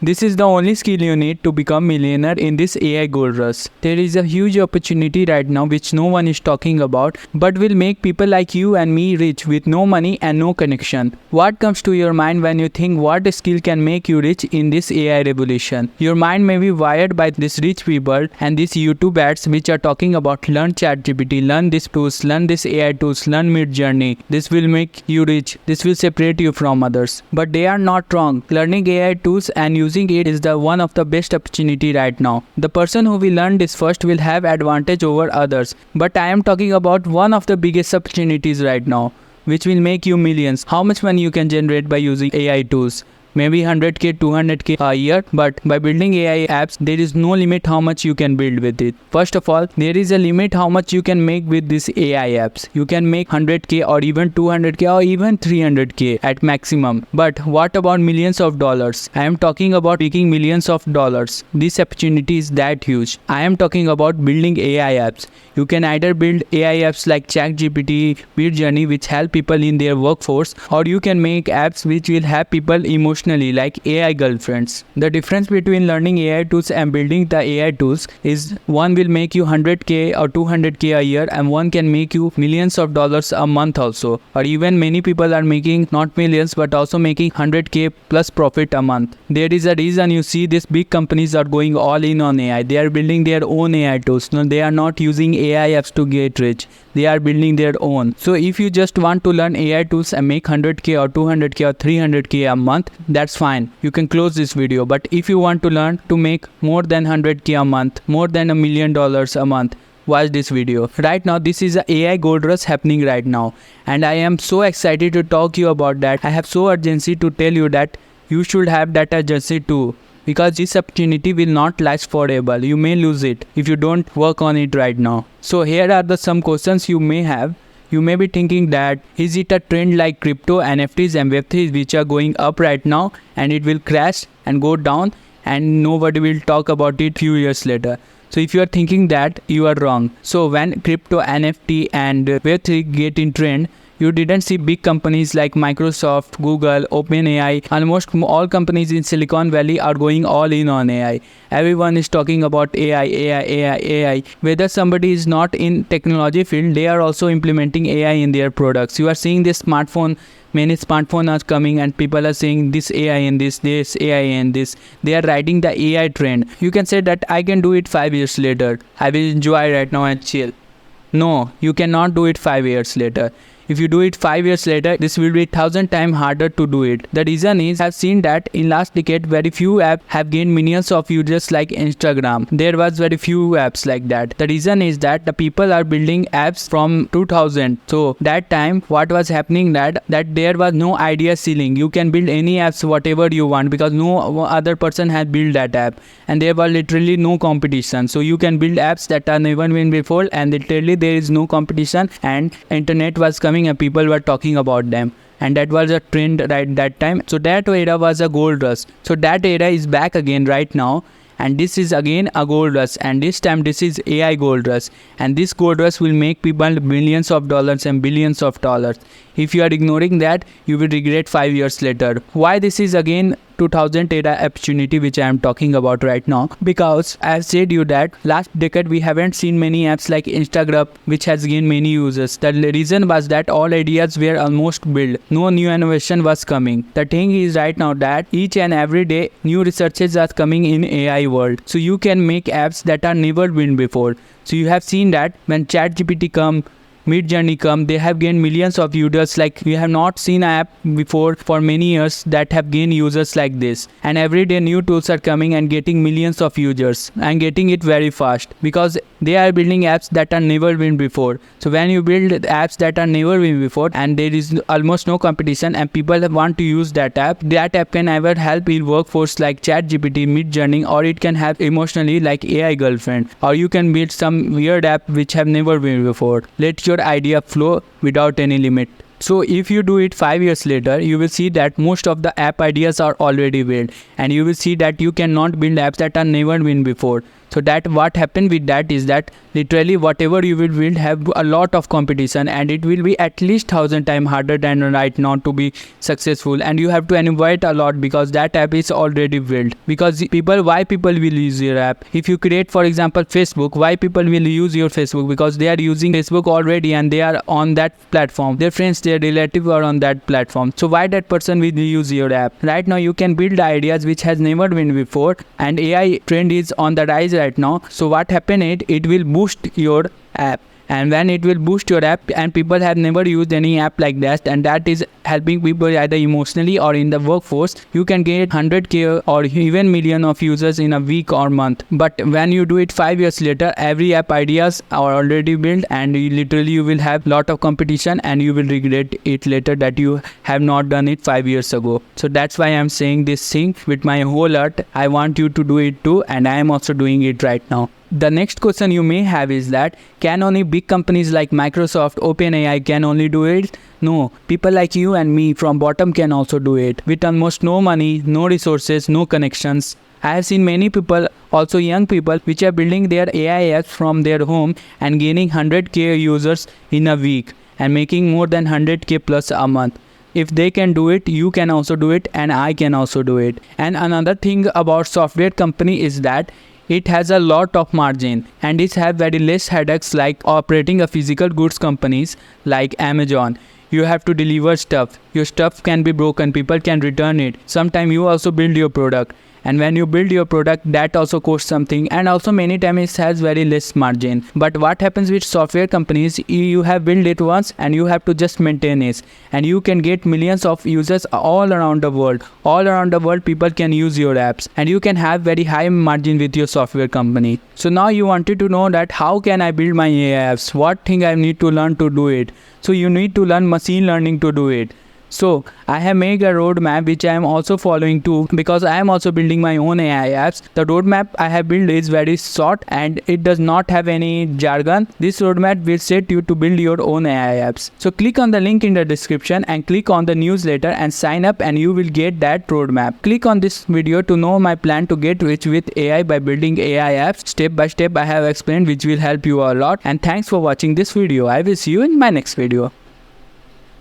This is the only skill you need to become millionaire in this AI gold rush. There is a huge opportunity right now which no one is talking about, but will make people like you and me rich with no money and no connection. What comes to your mind when you think what skill can make you rich in this AI revolution? Your mind may be wired by this rich people and these YouTube ads which are talking about learn chatgpt, learn this tools, learn this AI tools, learn midjourney. This will make you rich. This will separate you from others. But they are not wrong. Learning AI tools and using it is the one of the best opportunity right now. The person who will learn this first will have advantage over others. But I am talking about one of the biggest opportunities right now, which will make you millions. How much money you can generate by using AI tools? Maybe 100k, 200k a year, but by building AI apps, there is no limit how much you can build with it. First of all, there is a limit how much you can make with these AI apps. You can make 100k or even 200k or even 300k at maximum. But what about millions of dollars? I am talking about making millions of dollars. This opportunity is that huge. I am talking about building AI apps. You can either build AI apps like chatgpt, midjourney, which help people in their workforce, or you can make apps which will help people emotionally, like AI girlfriends. The difference between learning AI tools and building the AI tools is one will make you 100k or 200k a year, and one can make you millions of dollars a month also. Or even many people are making not millions but also making 100k plus profit a month. There is a reason you see these big companies are going all in on AI. They are building their own AI tools. No, they are not using AI apps to get rich. They are building their own. So if you just want to learn AI tools and make 100k or 200k or 300k a month, that's fine. You can close this video. But if you want to learn to make more than 100k a month, more than $1 million a month, watch this video. Right now, this is a AI gold rush happening right now. And I am so excited to talk to you about that. I have so urgency to tell you that you should have that urgency too. Because this opportunity will not last forever. You may lose it if you don't work on it right now. So here are some questions you may have. You may be thinking that is it a trend like crypto, NFTs and Web3 which are going up right now and it will crash and go down and nobody will talk about it few years later. So if you are thinking that, you are wrong. So when crypto, NFT and Web3 get in trend, you didn't see big companies like Microsoft, Google, OpenAI. Almost all companies in Silicon Valley are going all in on AI. Everyone is talking about AI. Whether somebody is not in technology field, they are also implementing AI in their products. You are seeing this smartphone. Many smartphones are coming and people are saying this AI and this AI and this. They are riding the AI trend. You can say that I can do it 5 years later. I will enjoy right now and chill. No, you cannot do it 5 years later. If you do it 5 years later, this will be 1,000 times harder to do it. The reason is, I've seen that in last decade, very few apps have gained millions of users like Instagram. There was very few apps like that. The reason is that the people are building apps from 2000. So that time, what was happening that there was no idea ceiling. You can build any apps whatever you want because no other person had built that app. And there was literally no competition. So you can build apps that are never been before and literally there is no competition and internet was coming and people were talking about them, and that was a trend right that time. So that era was a gold rush. So that era is back again right now, and this is again a gold rush, and this time this is AI gold rush, and this gold rush will make people millions of dollars and billions of dollars. If you are ignoring that, you will regret 5 years later. Why this is again 2000 era opportunity which I am talking about right now? Because I have said you that last decade we haven't seen many apps like Instagram which has gained many users. The reason was that all ideas were almost built. No new innovation was coming. The thing is right now that each and every day new researches are coming in AI world. So you can make apps that are never been before. So you have seen that when ChatGPT come, midjourney come, they have gained millions of users. Like we have not seen an app before for many years that have gained users like this. And every day new tools are coming and getting millions of users and getting it very fast because they are building apps that are never been before. So when you build apps that are never been before and there is almost no competition and people want to use that app can either help in workforce like ChatGPT, midjourney, or it can help emotionally like AI girlfriend, or you can build some weird app which have never been before. Let your idea flow without any limit. So if you do it 5 years later, you will see that most of the app ideas are already built, and you will see that you cannot build apps that are never been before. So that what happened with that is that literally whatever you will have a lot of competition, and it will be at least 1,000 times harder than right now to be successful, and you have to innovate a lot because that app is already built. Because why people will use your app? If you create, for example, Facebook, why people will use your Facebook? Because they are using Facebook already and they are on that platform. Their friends, their relatives are on that platform. So why that person will use your app? Right now you can build ideas which has never been before, and AI trend is on the rise right now. So what happened is it will boost your app. And when it will boost your app, and people have never used any app like that, and that is helping people either emotionally or in the workforce, you can get 100k or even million of users in a week or month. But when you do it 5 years later, every app ideas are already built, and you will have lot of competition, and you will regret it later that you have not done it 5 years ago. So that's why I'm saying this thing with my whole heart. I want you to do it too, and I am also doing it right now. The next question you may have is that, can only big companies like Microsoft, OpenAI can only do it? No, people like you and me from bottom can also do it with almost no money, no resources, no connections. I have seen many people, also young people, which are building their AI apps from their home and gaining 100k users in a week and making more than 100k plus a month. If they can do it, you can also do it, and I can also do it. And another thing about software company is that it has a lot of margin, and it has very less headaches like operating a physical goods companies like Amazon. You have to deliver stuff. Your stuff can be broken. People can return it. Sometimes you also build your product. And when you build your product, that also costs something, and also many times it has very less margin. But what happens with software companies, you have built it once and you have to just maintain it, and you can get millions of users all around the world. All around the world people can use your apps, and you can have very high margin with your software company. So now you wanted to know that how can I build my AI apps? What thing I need to learn to do it? So you need to learn machine learning to do it. So I have made a roadmap which I am also following too, because I am also building my own AI apps. The roadmap I have built is very short and it does not have any jargon. This roadmap will set you to build your own AI apps. So click on the link in the description and click on the newsletter and sign up, and you will get that roadmap. Click on this video to know my plan to get rich with AI by building AI apps. Step by step I have explained, which will help you a lot. And thanks for watching this video. I will see you in my next video.